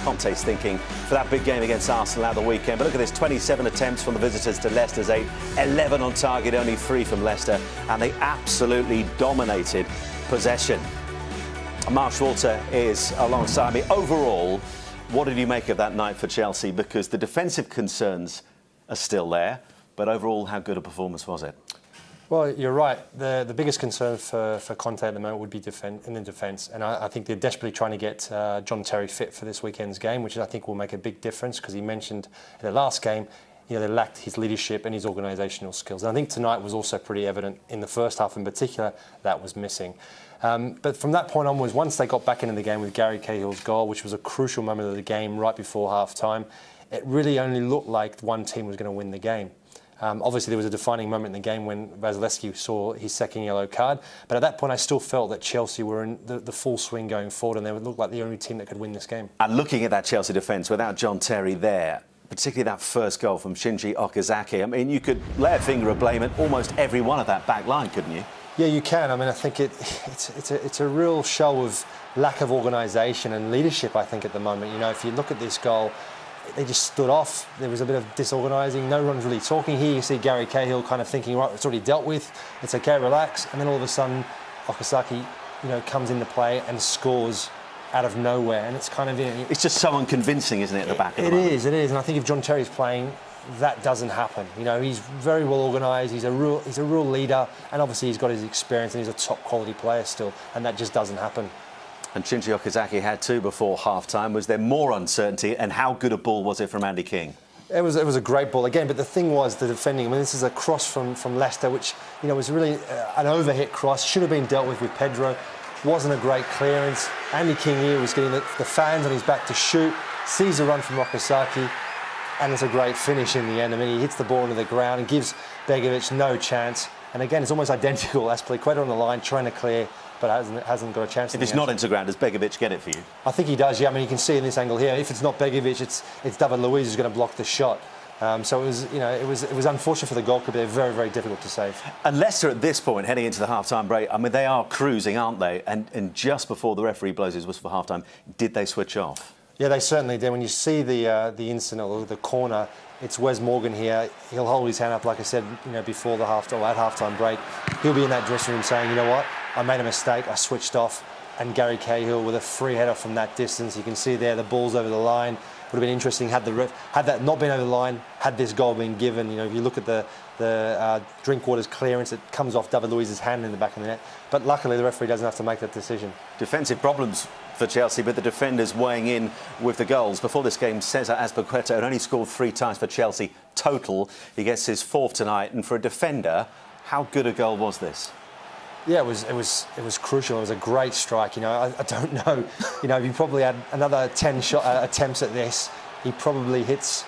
Conte's thinking for that big game against Arsenal at the weekend. But look at this, 27 attempts from the visitors to Leicester's 8, 11 on target, only 3 from Leicester, and they absolutely dominated possession. Mark Walter is alongside me. Overall, what did you make of that night for Chelsea? Because the defensive concerns are still there, but overall, how good a performance was it? Well, you're right. The biggest concern for Conte at the moment would be in the defence. And I think they're desperately trying to get John Terry fit for this weekend's game, which I think will make a big difference, because he mentioned in the last game, they lacked his leadership and his organisational skills. And I think tonight was also pretty evident. In the first half in particular, that was missing. But from that point onwards, once they got back into the game with Gary Cahill's goal, which was a crucial moment of the game right before half-time, it really only looked like one team was going to win the game. Obviously, there was a defining moment in the game when Vasilevsky saw his second yellow card. But at that point, I still felt that Chelsea were in the full swing going forward, and they would look like the only team that could win this game. And looking at that Chelsea defence, without John Terry there, particularly that first goal from Shinji Okazaki, I mean, you could lay a finger of blame at almost every one of that back line, couldn't you? Yeah, you can. I mean, I think it's a real show of lack of organisation and leadership, I think, at the moment. If you look at this goal, they just stood off. There was a bit of disorganising. No one's really talking. Here you see Gary Cahill kind of thinking, right, it's already dealt with. It's okay, relax. And then all of a sudden, Okazaki, comes into play and scores out of nowhere. And it's kind of... It's just so unconvincing, isn't it, at the back of the moment? It is. And I think if John Terry's playing, that doesn't happen. He's very well organised. He's a real leader. And obviously he's got his experience and he's a top quality player still. And that just doesn't happen. And Shinji Okazaki had 2 before half-time. Was there more uncertainty? And how good a ball was it from Andy King? It was a great ball again, but the thing was the defending. I mean, this is a cross from Leicester, which was really an overhit cross. Should have been dealt with Pedro. Wasn't a great clearance. Andy King here was getting the fans on his back to shoot. Sees a run from Okazaki, and it's a great finish in the end. I mean, he hits the ball into the ground and gives Begovic no chance. And again, it's almost identical. Azpilicueta on the line trying to clear, but hasn't got a chance. If it's not into ground, does Begovic get it for you? I think he does, yeah. I mean, you can see in this angle here, if it's not Begovic, it's David Luiz who's going to block the shot. So it was unfortunate for the goalkeeper. They're very, very difficult to save. And Leicester at this point, heading into the half-time break, I mean, they are cruising, aren't they? And just before the referee blows his whistle for half-time, did they switch off? Yeah, they certainly did. When you see the incident or the corner, it's Wes Morgan here. He'll hold his hand up, like I said, before the half-time break. He'll be in that dressing room saying, you know what, I made a mistake, I switched off. And Gary Cahill with a free header from that distance. You can see there the ball's over the line. Would have been interesting had that not been over the line, had this goal been given. If you look at the Drinkwater's clearance, it comes off David Luiz's hand in the back of the net. But luckily, the referee doesn't have to make that decision. Defensive problems for Chelsea, but the defenders weighing in with the goals. Before this game, Cesar Azpilicueta had only scored 3 times for Chelsea total. He gets his 4th tonight, and for a defender, how good a goal was this? Yeah, it was crucial. It was a great strike. I don't know. If he probably had another 10 attempts at this, he probably hits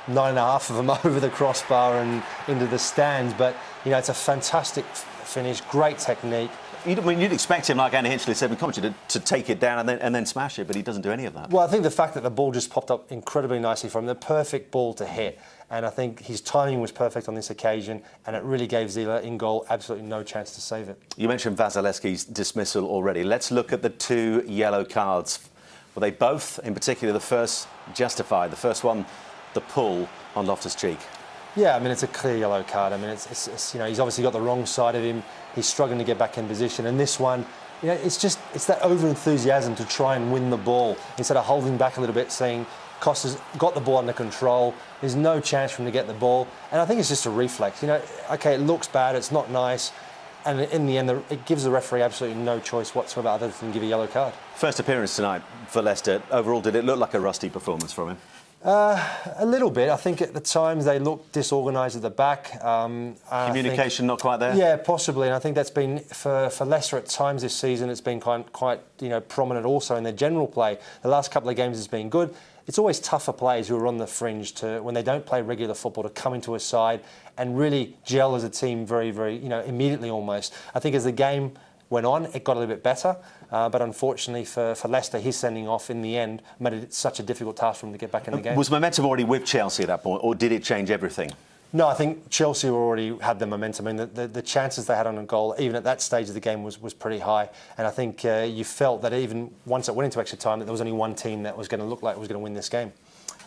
9.5 of them over the crossbar and into the stands. But it's a fantastic finish, great technique. You'd expect him, like Andy Hinchley said, to take it down and then smash it, but he doesn't do any of that. Well, I think the fact that the ball just popped up incredibly nicely for him, the perfect ball to hit. And I think his timing was perfect on this occasion, and it really gave Zila in goal absolutely no chance to save it. You mentioned Vasilevsky's dismissal already. Let's look at the 2 yellow cards. Were they both, in particular the first, justified? The first one, the pull on Loftus-Cheek. Yeah, I mean, it's a clear yellow card. I mean, it's he's obviously got the wrong side of him. He's struggling to get back in position. And this one, it's that over-enthusiasm to try and win the ball instead of holding back a little bit, saying Costa's got the ball under control. There's no chance for him to get the ball. And I think it's just a reflex. Okay, it looks bad. It's not nice. And in the end, it gives the referee absolutely no choice whatsoever other than give a yellow card. First appearance tonight for Leicester. Overall, did it look like a rusty performance from him? A little bit. I think at the times they looked disorganised at the back. Communication not quite there? Yeah, possibly. And I think that's been, for Leicester at times this season, it's been quite prominent also in their general play. The last couple of games has been good. It's always tough for players who are on the fringe when they don't play regular football, to come into a side and really gel as a team very, very, immediately almost. I think as the game went on, it got a little bit better. But unfortunately for Leicester, his sending off in the end made it such a difficult task for him to get back in the game. Was momentum already with Chelsea at that point, or did it change everything? No, I think Chelsea already had the momentum. I mean, the chances they had on a goal, even at that stage of the game, was pretty high. And I think you felt that even once it went into extra time, that there was only one team that was going to look like it was going to win this game.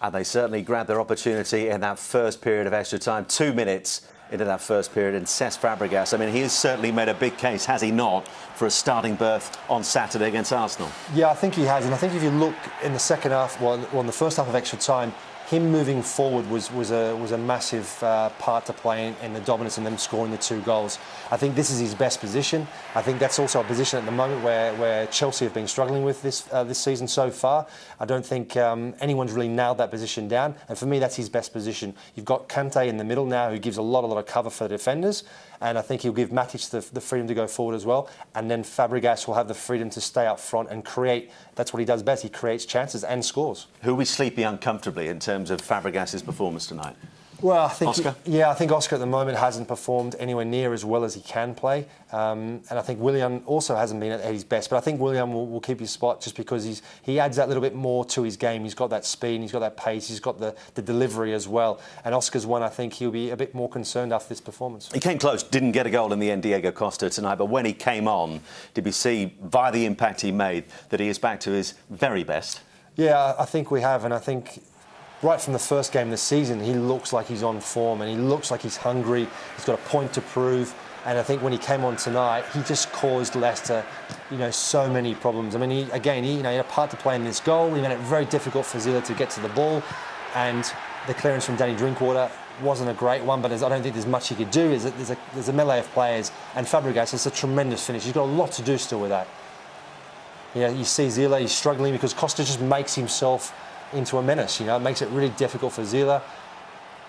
And they certainly grabbed their opportunity in that first period of extra time. 2 minutes into that first period, and Cesc Fabregas, I mean, he has certainly made a big case, has he not, for a starting berth on Saturday against Arsenal? Yeah, I think he has. And I think if you look in the second half, well, in the first half of extra time, him moving forward was a massive part to play in the dominance and them scoring the 2 goals. I think this is his best position. I think that's also a position at the moment where Chelsea have been struggling with this season so far. I don't think anyone's really nailed that position down. And for me, that's his best position. You've got Kante in the middle now, who gives a lot of cover for the defenders. And I think he'll give Matic the freedom to go forward as well. And then Fabregas will have the freedom to stay up front and create. That's what he does best. He creates chances and scores. Who are we sleeping uncomfortably in terms of Fabregas' performance tonight? Well, I think Oscar? I think Oscar at the moment hasn't performed anywhere near as well as he can play, and I think Willian also hasn't been at his best. But I think Willian will keep his spot just because he adds that little bit more to his game. He's got that speed, he's got that pace, he's got the delivery as well. And Oscar's one, I think he'll be a bit more concerned after this performance. He came close, didn't get a goal in the end, Diego Costa, tonight. But when he came on, did we see, via the impact he made, that he is back to his very best? Yeah, I think we have, and I think right from the first game this season, he looks like he's on form and he looks like he's hungry. He's got a point to prove. And I think when he came on tonight, he just caused Leicester, so many problems. I mean, he had a part to play in this goal. He made it very difficult for Zila to get to the ball. And the clearance from Danny Drinkwater wasn't a great one, but I don't think there's much he could do. There's a melee of players. And Fabregas is a tremendous finish. He's got a lot to do still with that. You see Zila, he's struggling because Costa just makes himself into a menace. It makes it really difficult for Zila.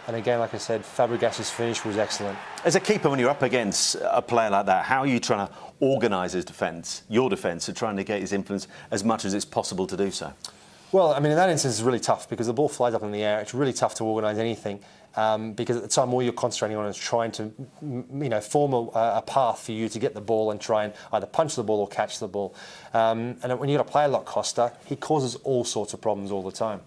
And again, like I said, Fabregas' finish was excellent. As a keeper, when you're up against a player like that, how are you trying to organise his defence, your defence, to try and negate his influence as much as it's possible to do so? Well, I mean, in that instance, it's really tough because the ball flies up in the air. It's really tough to organise anything because at the time, all you're concentrating on is trying to, form a path for you to get the ball and try and either punch the ball or catch the ball. And when you've got a player like Costa, he causes all sorts of problems all the time.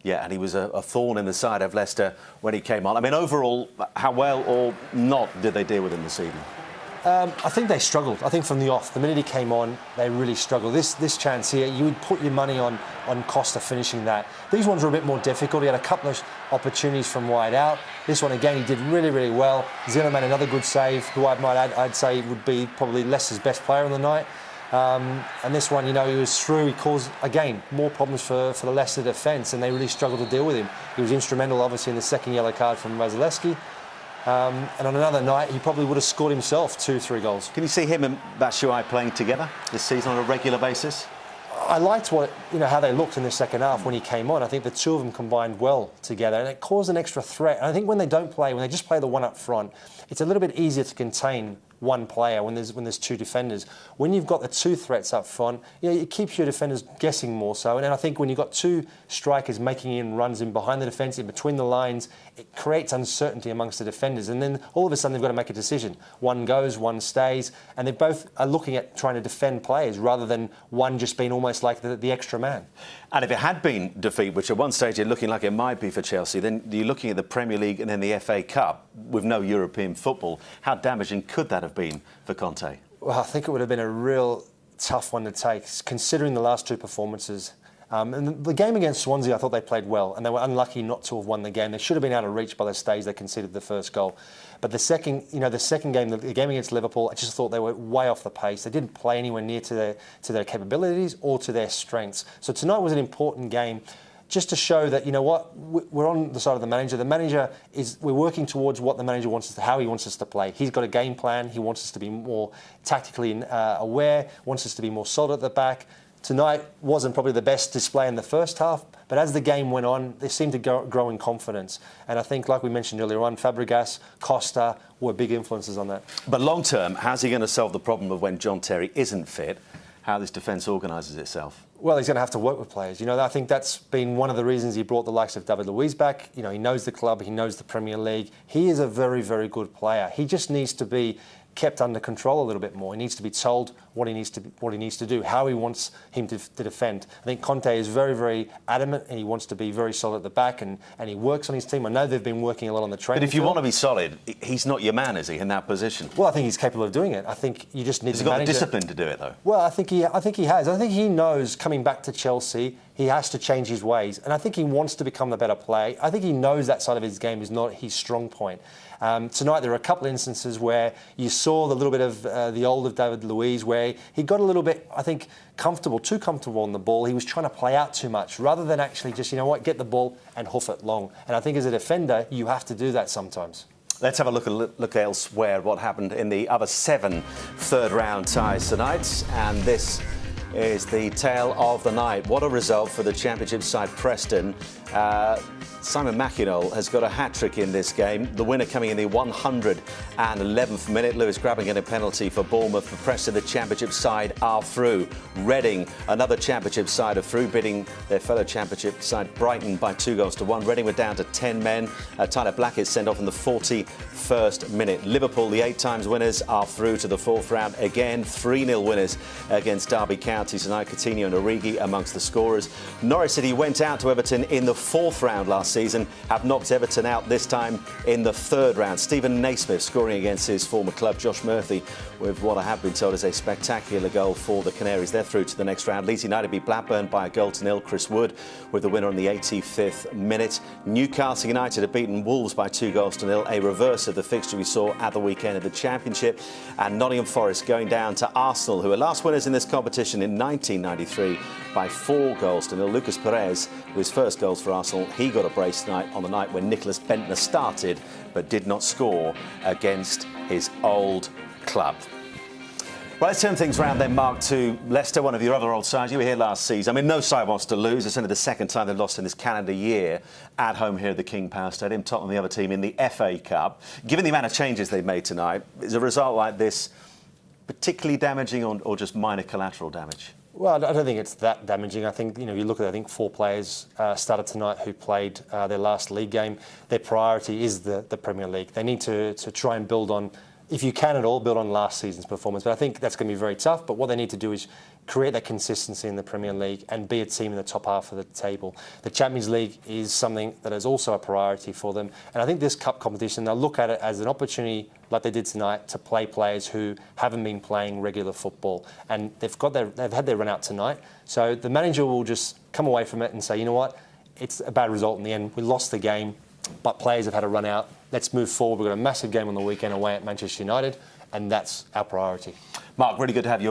Yeah, and he was a thorn in the side of Leicester when he came on. I mean, overall, how well or not did they deal with him this evening? I think they struggled. I think from the off, the minute he came on, they really struggled. This chance here, you would put your money on Costa finishing that. These ones were a bit more difficult. He had a couple of opportunities from wide out. This one, again, he did really, really well. Zila made another good save, who I might add, I'd say would be probably Leicester's best player on the night. And this one, he was through. He caused, again, more problems for the Leicester defence, and they really struggled to deal with him. He was instrumental, obviously, in the second yellow card from Mazalewski. And on another night, he probably would have scored himself 2-3 goals. Can you see him and Batshuayi playing together this season on a regular basis? I liked how they looked in the second half when he came on. I think the two of them combined well together, and it caused an extra threat. And I think when they just play the one up front, it's a little bit easier to contain one player when there's two defenders. When you've got the two threats up front, it keeps your defenders guessing more so. And then I think when you've got two strikers making in runs in behind the defence, in between the lines, it creates uncertainty amongst the defenders. And then all of a sudden they've got to make a decision. One goes, one stays, and they both are looking at trying to defend players rather than one just being almost like the extra man. And if it had been defeat, which at one stage you're looking like it might be for Chelsea, then you're looking at the Premier League and then the FA Cup with no European football. How damaging could that have been for Conte? Well, I think it would have been a real tough one to take, considering the last two performances. And the game against Swansea, I thought they played well, and they were unlucky not to have won the game. They should have been out of reach by the stage they conceded the first goal. But the second game, the game against Liverpool, I just thought they were way off the pace. They didn't play anywhere near to their capabilities or to their strengths. So tonight was an important game, just to show that, we're on the side of the manager. The manager we're working towards what the manager wants us to, how he wants us to play. He's got a game plan. He wants us to be more tactically aware, wants us to be more solid at the back. Tonight wasn't probably the best display in the first half, but as the game went on, they seemed to grow in confidence. And I think, like we mentioned earlier on, Fabregas, Costa were big influences on that. But long term, how's he going to solve the problem of when John Terry isn't fit, how this defence organises itself? Well, he's going to have to work with players. I think that's been one of the reasons he brought the likes of David Luiz back. He knows the club, he knows the Premier League. He is a very, very good player. He just needs to be kept under control a little bit more. He needs to be told what he needs to do, how he wants him to defend. I think Conte is very, very adamant, and he wants to be very solid at the back, and he works on his team. I know they've been working a lot on the training. But if you field. want to be solid, he's not your man, is he, in that position? Well, I think he's capable of doing it. I think you just need to manage it. He's got the discipline to do it, though. Well, I think he has. I think he knows coming back to Chelsea, he has to change his ways, and I think he wants to become the better player. I think he knows that side of his game is not his strong point. Tonight there were a couple of instances where you saw the little bit of the old of David Luiz, where he got a little bit, I think, too comfortable on the ball. He was trying to play out too much rather than actually just, you know what, get the ball and hoof it long. And I think as a defender, you have to do that sometimes. Let's have a look elsewhere at what happened in the other 7 third-round ties tonight. And this is the tale of the night. What a result for the Championship side Preston. Simon Mackinac has got a hat-trick in this game. The winner coming in the 111th minute. Lewis grabbing in a penalty for Bournemouth. For Preston, the Championship side are through. Reading, another Championship side, are through, beating their fellow Championship side Brighton by 2-1. Reading were down to 10 men. Tyler Blackett sent off in the 41st minute. Liverpool, the 8 times winners, are through to the 4th round. Again, 3-0 winners against Derby County tonight. Coutinho and Origi amongst the scorers. Norwich City went out to Everton in the 4th round last season, have knocked Everton out this time in the 3rd round. Stephen Naismith scoring against his former club. Josh Murphy with what I have been told is a spectacular goal for the Canaries. They're through to the next round. Leeds United beat Blackburn by 1-0. Chris Wood with the winner on the 85th minute. Newcastle United have beaten Wolves by 2-0, a reverse of the fixture we saw at the weekend of the Championship. And Nottingham Forest going down to Arsenal, who were last winners in this competition in 1993 by 4-0. Lucas Perez, with his first goals for Arsenal, he got a brace tonight on the night when Nicholas Bentner started but did not score against his old club. Well, let's turn things around then, Mark, to Leicester, one of your other old sides. You were here last season. I mean, no side wants to lose. It's only the 2nd time they've lost in this calendar year at home here at the King Power Stadium. Tottenham, the other team, in the FA Cup. Given the amount of changes they've made tonight, is a result like this particularly damaging or just minor collateral damage? Well, I don't think it's that damaging. I think, you look at, 4 players started tonight who played their last league game. Their priority is the Premier League. They need to try and build on, if you can at all, build on last season's performance. But I think that's going to be very tough. But what they need to do is create that consistency in the Premier League and be a team in the top half of the table. The Champions League is something that is also a priority for them. And I think this cup competition, they'll look at it as an opportunity, like they did tonight, to play players who haven't been playing regular football. And they've had their run out tonight. So the manager will just come away from it and say, you know what, it's a bad result in the end. We lost the game, but players have had a run out. Let's move forward. We've got a massive game on the weekend away at Manchester United, and that's our priority. Mark, really good to have you.